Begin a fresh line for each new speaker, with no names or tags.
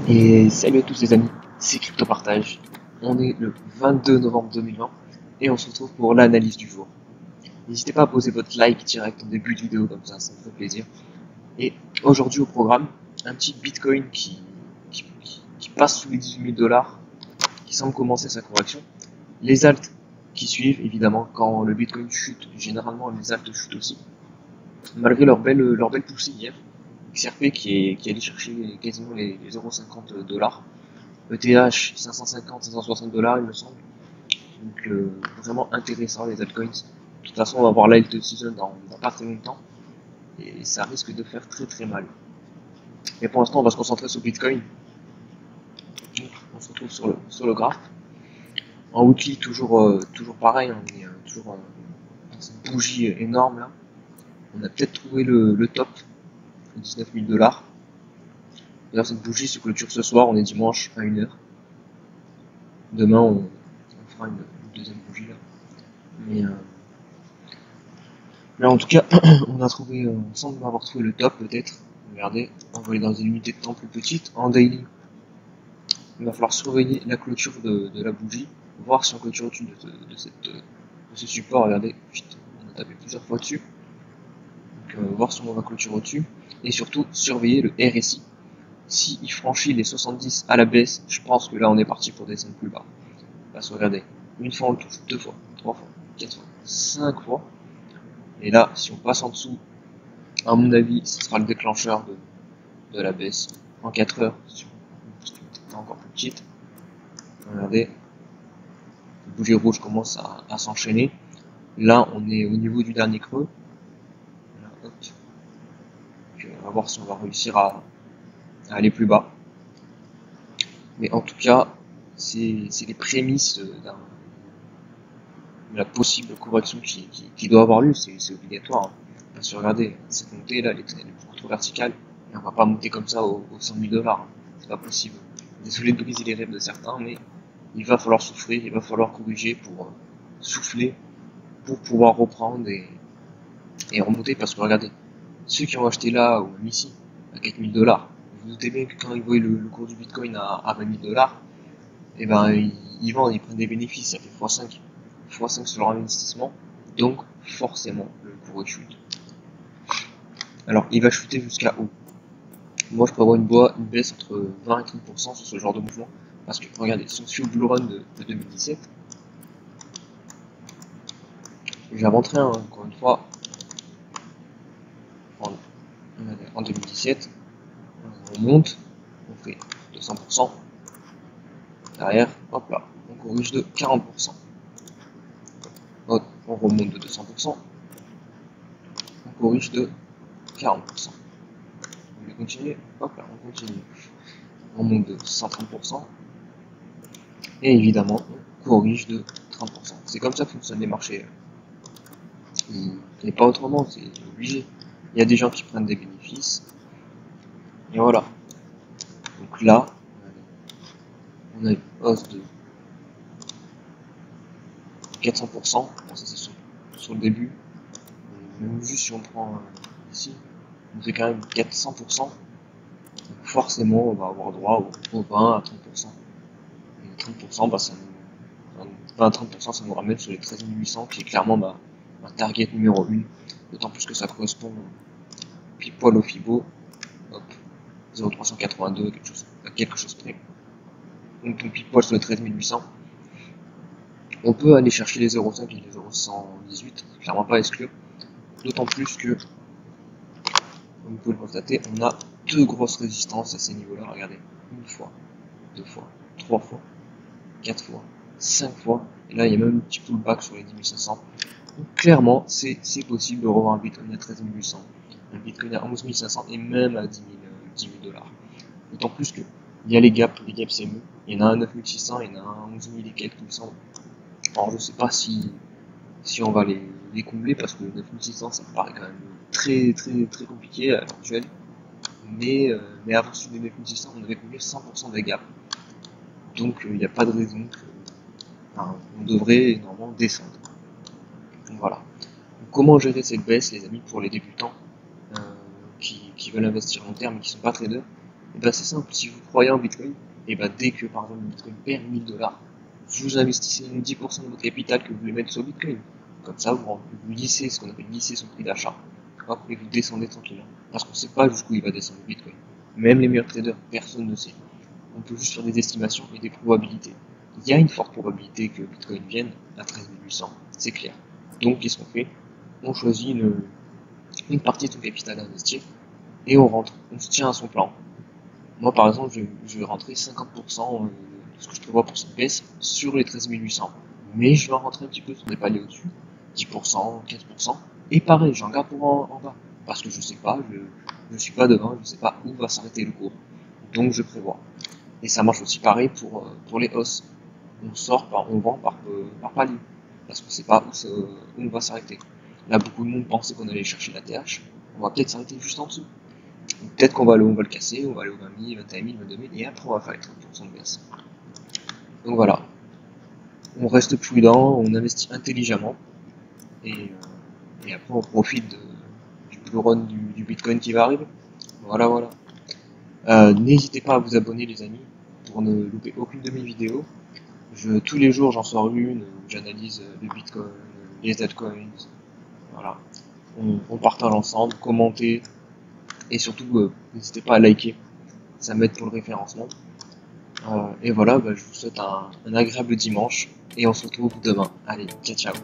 Et salut à tous les amis, c'est Crypto Partage. On est le 22 novembre 2020 et on se retrouve pour l'analyse du jour. N'hésitez pas à poser votre like direct en début de vidéo, comme ça me fait plaisir. Et aujourd'hui au programme, un petit Bitcoin qui passe sous les 18 000 $, qui semble commencer sa correction. Les alts qui suivent, évidemment, quand le Bitcoin chute, généralement les alts chutent aussi. Malgré leur belle poussée hier, XRP qui est allé chercher quasiment les 0,50 $. ETH 550, 560 $, il me semble. Donc vraiment intéressant les altcoins. De toute façon, on va voir l'alt season dans pas très longtemps et ça risque de faire très très mal. Mais pour l'instant, on va se concentrer sur Bitcoin. Donc, on se retrouve sur le graphe. En weekly, toujours pareil, on est toujours dans cette bougie énorme là. On a peut-être trouvé le top, 19 000 $. D'ailleurs, cette bougie se clôture ce soir, on est dimanche à 1h. Demain, on fera une deuxième bougie là. Mais là, en tout cas, on semble avoir trouvé le top peut-être. Regardez, on va aller dans une unité de temps plus petite. En daily, il va falloir surveiller la clôture de la bougie, voir si on clôture au-dessus de ce support. Regardez, on a tapé plusieurs fois dessus. Donc, voir si on va clôturer au-dessus. Et surtout, surveiller le RSI. Si il franchit les 70 à la baisse, je pense que là, on est parti pour descendre plus bas. Parce que regardez, une fois on le touche, deux fois, trois fois, quatre fois, cinq fois. Et là, si on passe en dessous, à mon avis, ce sera le déclencheur de la baisse en 4 heures, si on est encore plus petite. Regardez, le bougie rouge commence à s'enchaîner. Là, on est au niveau du dernier creux. Là, hop. Donc, on va voir si on va réussir à aller plus bas. Mais en tout cas, c'est les prémices de la possible correction qui doit avoir lieu, c'est obligatoire. Hein. Parce que regardez, cette montée là, elle est beaucoup trop verticale, et on va pas monter comme ça aux 100 000 $. Hein. C'est pas possible. Désolé de briser les rêves de certains, mais il va falloir souffrir, il va falloir corriger pour souffler, pour pouvoir reprendre et remonter. Parce que regardez, ceux qui ont acheté là, ou même ici, à 4 000 $, vous vous doutez bien que quand ils voient le cours du Bitcoin à 20 000 $, et ben ils vendent, ils prennent des bénéfices, ça fait x5 sur leur investissement, donc forcément le cours chute. Alors il va chuter jusqu'à où? Moi je prévois une baisse entre 20 et 30% sur ce genre de mouvement, parce que regardez, si on suit le bull run de 2017, j'ai inventé encore une fois en 2017, on monte, on fait 200%, derrière, hop là, on corrige de 40%. Hop, on remonte de 200%, on corrige de 40%. Vous voulez continuer? Hop là, on continue. On monte de 130%. Et évidemment, on corrige de 30%. C'est comme ça que fonctionnent les marchés. Et pas autrement, c'est obligé. Il y a des gens qui prennent des bénéfices. Et voilà. Donc là, on a une hausse de 400%. Bon, ça c'est sur le début. Même juste si on prend ici, on fait quand même 400%. Donc forcément, on va avoir droit au 20 à 30%. Et 30%, bah, 20 à 30%, ça nous ramène sur les 13 800, qui est clairement ma target numéro 1. D'autant plus que ça correspond pile poil au FIBO. Hop, 0,382, quelque chose près. Donc pile poil sur les 13 800. On peut aller chercher les 0,5 et les 0,118, clairement pas exclure. D'autant plus que, comme vous pouvez le constater, on a deux grosses résistances à ces niveaux-là. Regardez, une fois, deux fois, trois fois, quatre fois, 5 fois. Et là, il y a même un petit pullback sur les 10 500. Donc clairement, c'est possible de revoir un Bitcoin à 13 800, un Bitcoin à 11 500 et même à 10 000 $. D'autant plus que il y a les gaps CME. Il y en a un à 9 600, il y en a un à 11 000 et quelques, il me semble. Alors je sais pas si on va les combler parce que 9 600 ça me paraît quand même très compliqué à l'heure actuelle. Mais avant sur les 9 600, on avait comblé 100% des gaps. Donc il n'y a pas de raison que on devrait normalement descendre. Donc voilà. Donc, comment gérer cette baisse, les amis, pour les débutants qui veulent investir long terme et qui sont pas traders? Et ben c'est simple, si vous croyez en Bitcoin, et ben dès que par exemple le Bitcoin perd 1000 $, vous investissez 10% de votre capital que vous voulez mettre sur Bitcoin. Comme ça, vous lissez ce qu'on appelle lisser son prix d'achat. Hop, et vous descendez tranquillement. Parce qu'on ne sait pas jusqu'où il va descendre le Bitcoin. Même les meilleurs traders, personne ne sait. On peut juste faire des estimations et des probabilités. Il y a une forte probabilité que Bitcoin vienne à 13 800, c'est clair. Donc qu'est-ce qu'on fait? On choisit une partie de son capital à investir et on rentre, on se tient à son plan. Moi par exemple, je vais rentrer 50% de ce que je prévois pour cette baisse sur les 13 800. Mais je vais en rentrer un petit peu sur des paliers au-dessus, 10%, 15%, et pareil, j'en garde pour en bas. Parce que je sais pas, je suis pas devant, je sais pas où va s'arrêter le cours. Donc je prévois. Et ça marche aussi pareil pour les hausses. On vend par palier. Parce qu'on sait pas où on va s'arrêter. Là, beaucoup de monde pensait qu'on allait chercher la TH. On va peut-être s'arrêter juste en dessous. Peut-être qu'on va le casser, on va aller au 20 000, 21 000, 22 000, et après on va faire les 30% de baisse. Donc voilà. On reste prudent, on investit intelligemment. Et après on profite du bull run du Bitcoin qui va arriver. Voilà, voilà. N'hésitez pas à vous abonner les amis pour ne louper aucune de mes vidéos. Tous les jours j'en sors une où j'analyse le Bitcoin, les altcoins. Voilà. On partage ensemble, commentez et surtout n'hésitez pas à liker. Ça m'aide pour le référencement. Et voilà, je vous souhaite un agréable dimanche et on se retrouve demain. Allez, ciao ciao.